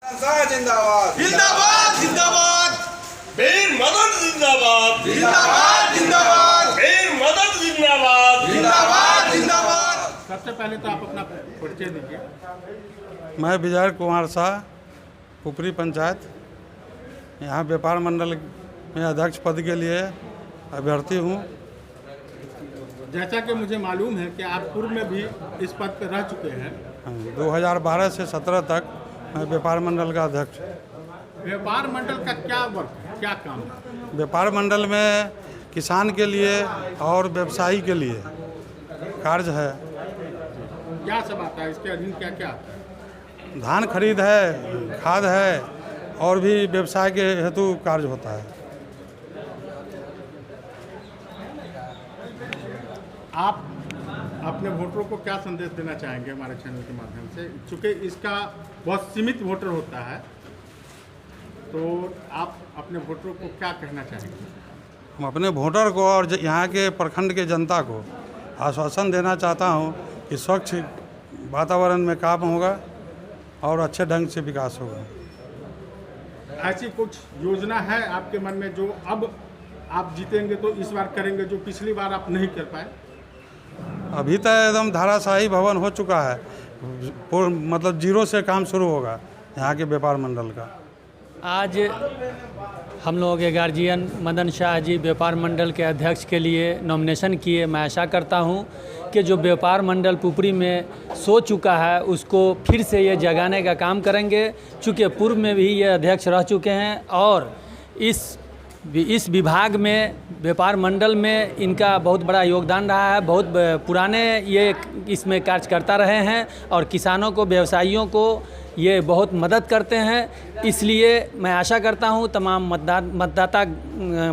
जिंदाबाद जिंदाबाद जिंदाबाद वीर मदन जिंदाबाद जिंदाबाद जिंदाबाद वीर मदन जिंदाबाद जिंदाबाद जिंदाबाद। सबसे पहले तो आप अपना परिचय दीजिए। मैं विजय कुमार शाह, पुपरी पंचायत, यहाँ व्यापार मंडल में अध्यक्ष पद के लिए अभ्यर्थी हूँ। जैसा कि मुझे मालूम है कि आप पूर्व में भी इस पद पर रह चुके हैं। 2012 से 17 तक मैं व्यापार मंडल का अध्यक्ष। व्यापार मंडल का क्या वर्क है, क्या काम है? व्यापार मंडल में किसान के लिए और व्यवसायी के लिए कार्य है। क्या सब आता है, इसके अधीन क्या क्या आता है? धान खरीद है, खाद है और भी व्यवसाय के हेतु कार्य होता है। आप अपने वोटरों को क्या संदेश देना चाहेंगे हमारे चैनल के माध्यम से? चूँकि इसका बहुत सीमित वोटर होता है, तो आप अपने वोटरों को क्या कहना चाहेंगे? हम अपने वोटर को और यहाँ के प्रखंड के जनता को आश्वासन देना चाहता हूँ कि स्वच्छ वातावरण में काम होगा और अच्छे ढंग से विकास होगा। ऐसी कुछ योजना है आपके मन में जो अब आप जीतेंगे तो इस बार करेंगे, जो पिछली बार आप नहीं कर पाए? अभी तक एकदम धाराशाही भवन हो चुका है, मतलब जीरो से काम शुरू होगा यहाँ के व्यापार मंडल का। आज हम लोगों के गार्जियन मदन शाह जी व्यापार मंडल के अध्यक्ष के लिए नॉमिनेशन किए। मैं आशा करता हूं कि जो व्यापार मंडल पुपरी में सो चुका है उसको फिर से ये जगाने का काम करेंगे, चूँकि पूर्व में भी ये अध्यक्ष रह चुके हैं और इस विभाग में व्यापार मंडल में इनका बहुत बड़ा योगदान रहा है। बहुत पुराने ये इसमें कार्यकर्ता रहे हैं और किसानों को, व्यवसायियों को ये बहुत मदद करते हैं। इसलिए मैं आशा करता हूं तमाम मतदाता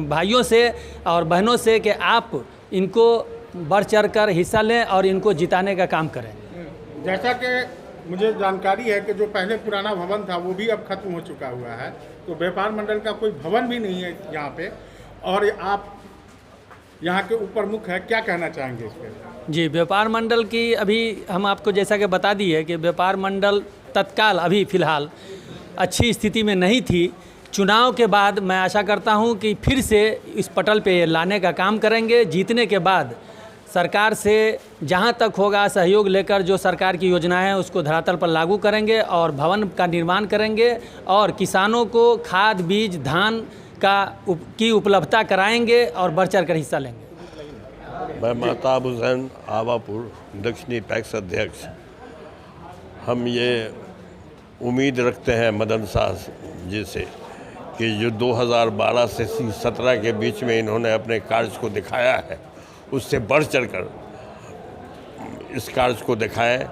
भाइयों से और बहनों से कि आप इनको बढ़ चढ़ कर हिस्सा लें और इनको जिताने का काम करें। जैसा कि मुझे जानकारी है कि जो पहले पुराना भवन था वो भी अब खत्म हो चुका हुआ है, तो व्यापार मंडल का कोई भवन भी नहीं है यहाँ पे, और आप यहाँ के उप प्रमुख है, क्या कहना चाहेंगे इस पर? जी, व्यापार मंडल की अभी हम आपको जैसा कि बता दिए कि व्यापार मंडल तत्काल अभी फ़िलहाल अच्छी स्थिति में नहीं थी। चुनाव के बाद मैं आशा करता हूँ कि फिर से इस पटल पे लाने का काम करेंगे। जीतने के बाद सरकार से जहाँ तक होगा सहयोग लेकर जो सरकार की योजनाएं हैं उसको धरातल पर लागू करेंगे और भवन का निर्माण करेंगे और किसानों को खाद, बीज, धान की उपलब्धता कराएंगे और बढ़ चढ़ कर हिस्सा लेंगे। मैं महताब हुसैन, आवापुर दक्षिणी पैक्स अध्यक्ष। हम ये उम्मीद रखते हैं मदन शाह जी से कि जो 2012 से 17 के बीच में इन्होंने अपने कार्य को दिखाया है उससे बढ़ चढ़कर इस कार्य को दिखाएं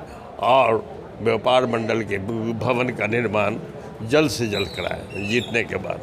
और व्यापार मंडल के भवन का निर्माण जल्द से जल्द कराएं जीतने के बाद।